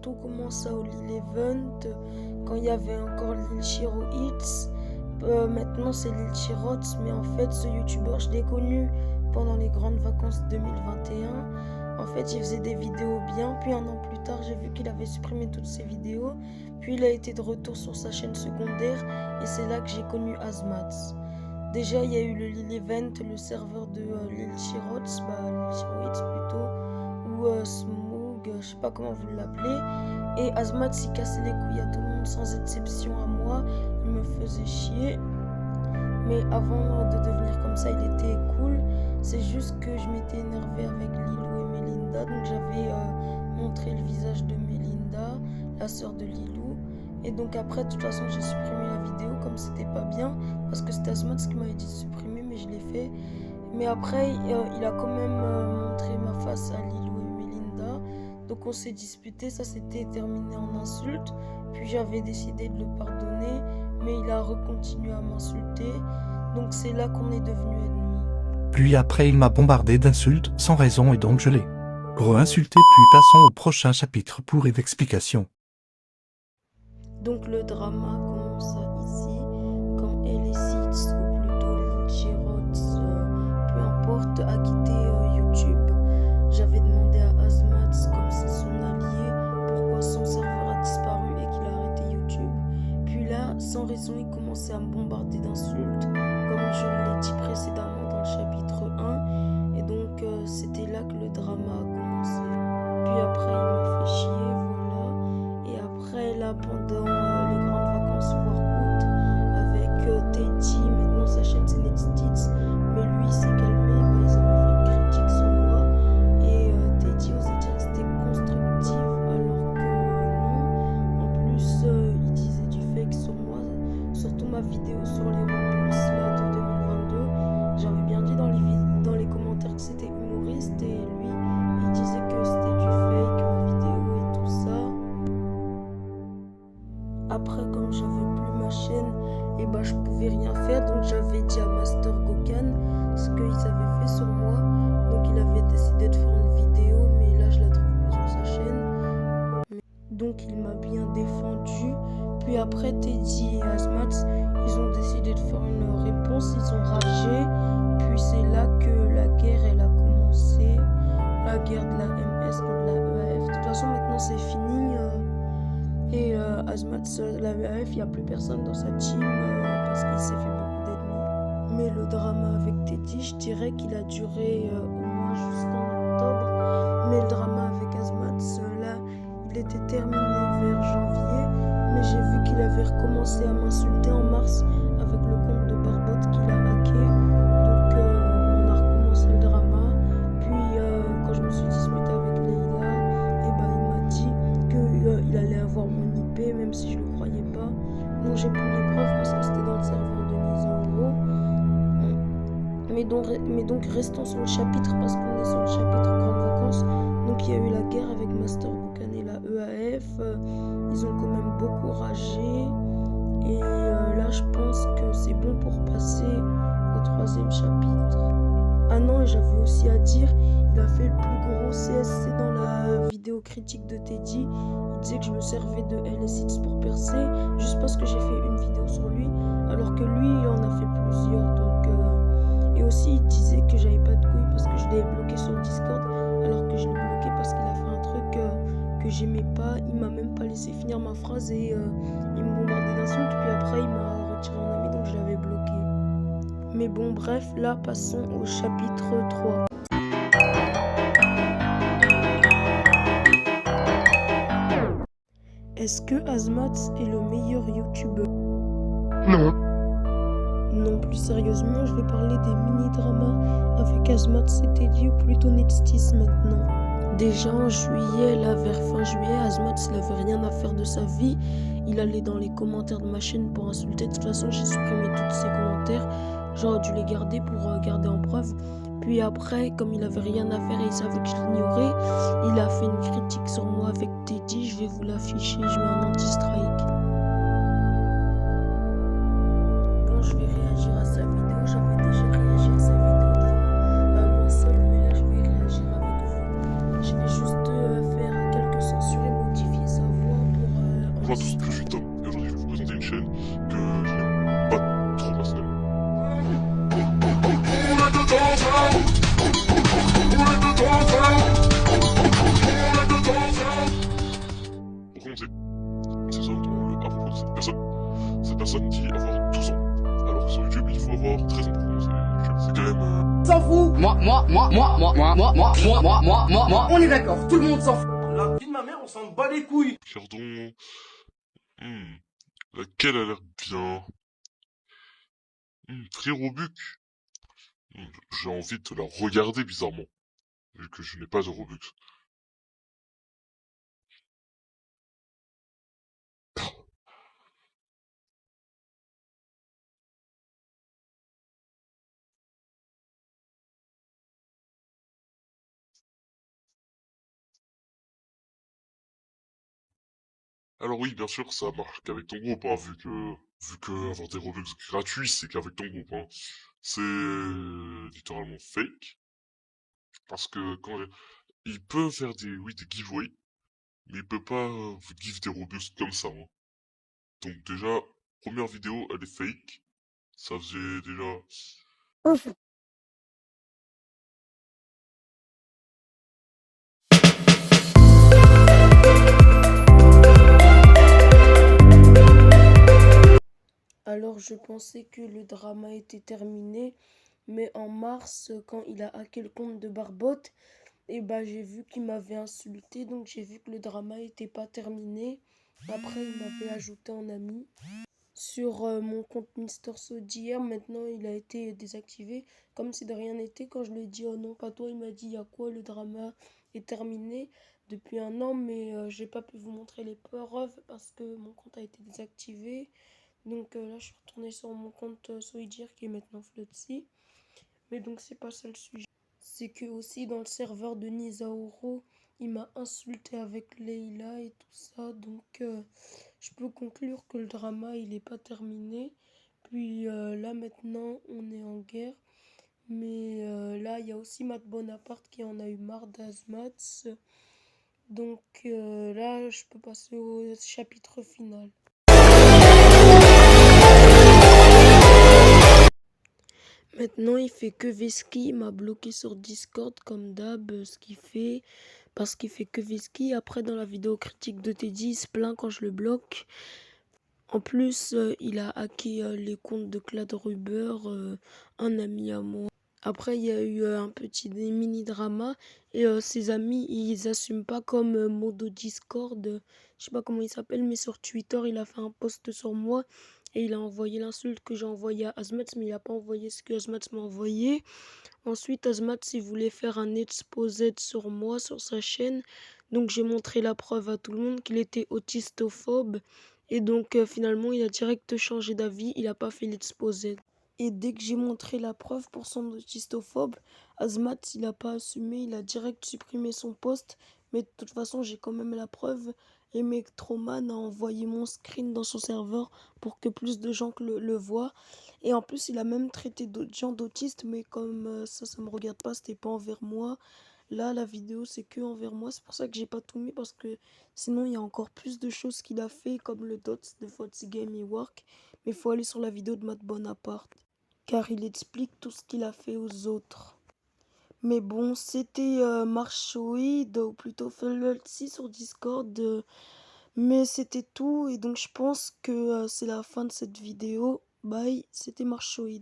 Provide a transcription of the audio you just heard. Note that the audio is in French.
tout commença au Lil Event, quand il y avait encore Lil Chiro Hits. Maintenant c'est Lil Chirots, mais en fait ce youtubeur je l'ai connu pendant les grandes vacances 2021. En fait il faisait des vidéos bien, puis un an plus tard j'ai vu qu'il avait supprimé toutes ses vidéos, puis il a été de retour sur sa chaîne secondaire et c'est là que j'ai connu Azmats. Déjà il y a eu le Lil Event, le serveur de Lil Chirots, Lil Chiro Hits plutôt, ou Smoog, je sais pas comment vous l'appelez. Et Azmats il cassait les couilles à tout le monde sans exception à moi, il me faisait chier. Mais avant de devenir comme ça, il était cool. C'est juste que je m'étais énervée avec Lilou et Melinda, donc j'avais montré le visage de Melinda, la sœur de Lilou. Et donc après, de toute façon, j'ai supprimé la vidéo comme c'était pas bien, parce que c'était Azmats qui m'avait dit de supprimer, mais je l'ai fait. Mais après, il a quand même montré ma face à Lilou et Melinda. Donc on s'est disputé, ça s'était terminé en insulte. Puis j'avais décidé de le pardonner, mais il a recontinué à m'insulter. Donc c'est là qu'on est devenus ennemis. Puis après il m'a bombardé d'insultes sans raison et donc je l'ai re-insulté. Puis passons au prochain chapitre pour explication. Donc le drama commença ici, quand LSX, ou plutôt Lil Chirots, peu importe, a quitté YouTube. J'avais demandé à Azmats, comme c'est son allié, pourquoi son serveur a disparu et qu'il a arrêté YouTube. Puis là, sans raison, il commençait à me bombarder d'insultes, comme je l'ai dit précédemment dans le chapitre 1. Et donc, c'était là que le drama a commencé. Puis après, il m'a fait chier, voilà. Et après, là, pendant les grandes vacances, voire août, avec Teddy, maintenant sa chaîne c'est Netstits, mais lui il s'est calmé, ils avaient fait une critique sur moi. Et Teddy osait dire que c'était constructif, alors que non. En plus, il disait du fake sur moi, surtout ma vidéo sur les repulses là, de 2022. J'avais bien dit dans les commentaires que c'était humoriste, et lui, il disait que c'était du fake, ma vidéo et tout ça. Après, comme j'avais plus ma chaîne, et je pouvais rien faire, donc j'avais dit à Master Gokan ce qu'ils avaient fait sur moi. Donc il avait décidé de faire une vidéo, mais là je la trouve plus sur sa chaîne. Donc il m'a bien défendu. Puis après, Teddy et Azmats, ils ont décidé de faire une réponse, ils ont ragé. Puis c'est là que la guerre elle a commencé, la guerre de la MS contre la EAF. De toute façon maintenant c'est fini. Et Azmats, la EAF, il n'y a plus personne dans sa team parce qu'il s'est fait beaucoup d'ennemis. Mais le drama avec Teddy, je dirais qu'il a duré au moins jusqu'en octobre. Mais le drama avec Azmats, là, il était terminé vers janvier. Mais j'ai vu qu'il avait recommencé à m'insulter en mars avec le compte de Barbotte qu'il a hacké. Donc on a recommencé le drama. Puis quand je me suis disputée avec Leila, il m'a dit qu'il allait avoir mon IP, même si je le croyais pas. Non, j'ai plus les preuves parce que c'était dans le serveur de Nizao. Mais donc restons sur le chapitre parce qu'on est sur le chapitre grandes vacances. Donc il y a eu la guerre avec Master Bukan et la EAF. Ils ont quand même beaucoup ragé. Et là je pense que c'est bon pour passer au troisième chapitre. Ah non, et j'avais aussi à dire, il a fait le plus gros CSC dans la vidéo critique de Teddy. Il disait que je me servais de LSX pour percer, juste parce que j'ai fait une vidéo sur lui, alors que lui, il en a fait plusieurs. Donc, et aussi, il disait que j'avais pas de couilles parce que je l'ai bloqué sur Discord, alors que je l'ai bloqué parce qu'il a fait un truc que j'aimais pas. Il m'a même pas laissé finir ma phrase et il me bombardait d'insultes. Puis après, il m'a retiré en ami, donc je l'avais bloqué. Mais bon, bref, là, passons au chapitre 3. Est-ce que Azmats est le meilleur youtubeur? Non. Non, plus sérieusement, je vais parler des mini-dramas avec Azmats et Teddy, ou plutôt Netstis maintenant. Déjà en juillet, là, vers fin juillet, Azmats il avait rien à faire de sa vie. Il allait dans les commentaires de ma chaîne pour insulter. De toute façon, j'ai supprimé tous ses commentaires. J'aurais dû les garder pour garder en preuve. Puis après, comme il avait rien à faire et il savait que je l'ignorais, il a fait une critique sur moi avec Teddy. Je vais vous l'afficher, je mets un anti-strike. Bon, je vais réagir à sa vidéo. J'avais déjà réagi à sa vidéo devant moi seul, mais là je vais réagir avec vous. Je vais juste faire quelques censures et modifier sa YouTube, il faut avoir 13 ans pour commencer YouTube. C'est quand même... S'en fout. Moi, on est d'accord, tout le monde s'en fout. La vie de ma mère, on s'en bat les couilles. Regardons... Laquelle a l'air bien? Frérot Buck. J'ai envie de la regarder bizarrement, vu que je n'ai pas de Robux. Alors oui, bien sûr, ça marche qu'avec ton groupe, hein, vu que avoir des Robux gratuits, c'est qu'avec ton groupe, hein. C'est littéralement fake, parce que quand il peut faire des giveaways, mais il peut pas vous give des Robux comme ça, hein. Donc déjà, première vidéo, elle est fake. Ça faisait déjà... Alors je pensais que le drama était terminé, mais en mars, quand il a hacké le compte de Barbotte, et bah j'ai vu qu'il m'avait insulté, donc j'ai vu que le drama était pas terminé. Après, il m'avait ajouté en ami sur mon compte Mister d'hier. Maintenant, il a été désactivé, comme si de rien n'était. Quand je lui ai dit oh non, pas toi, il m'a dit y a quoi, le drama est terminé depuis un an, mais j'ai pas pu vous montrer les preuves parce que mon compte a été désactivé. Donc là, je suis retournée sur mon compte Soidir qui est maintenant Flotsy. Mais donc, c'est pas ça le sujet. C'est que aussi dans le serveur de Nisaoro, il m'a insulté avec Leila et tout ça. Donc, je peux conclure que le drama, il est pas terminé. Puis là, maintenant, on est en guerre. Mais là, il y a aussi Matt Bonaparte qui en a eu marre d'Azmats. Donc là, je peux passer au chapitre final. Maintenant, il fait que Veski, il m'a bloqué sur Discord comme d'hab, ce qu'il fait, parce qu'il fait que Veski. Après, dans la vidéo critique de Teddy, il se plaint quand je le bloque. En plus, il a hacké les comptes de Clad Ruber, un ami à moi. Après, il y a eu un petit mini-drama et ses amis, ils assument pas comme Modo Discord. Je sais pas comment il s'appelle, mais sur Twitter, il a fait un post sur moi et il a envoyé l'insulte que j'ai envoyée à Azmats, mais il a pas envoyé ce que Azmats m'a envoyé. Ensuite, Azmats, il voulait faire un exposé sur moi, sur sa chaîne. Donc, j'ai montré la preuve à tout le monde qu'il était autistophobe. Et donc, finalement, il a direct changé d'avis. Il a pas fait l'exposé. Et dès que j'ai montré la preuve pour son autistophobe, Azmat, il n'a pas assumé, il a direct supprimé son post. Mais de toute façon, j'ai quand même la preuve. Et Mectroman a envoyé mon screen dans son serveur pour que plus de gens le voient. Et en plus, il a même traité d'autres gens d'autistes, mais comme ça me regarde pas, c'était pas envers moi. Là, la vidéo, c'est que envers moi. C'est pour ça que j'ai pas tout mis, parce que sinon, il y a encore plus de choses qu'il a fait, comme le dots de Foxy Game et Work. Mais il faut aller sur la vidéo de Matt Bonaparte, car il explique tout ce qu'il a fait aux autres. Mais bon, c'était Marchoid, ou plutôt Fellotsy sur Discord. Mais c'était tout, et donc je pense que c'est la fin de cette vidéo. Bye, c'était Marchoid.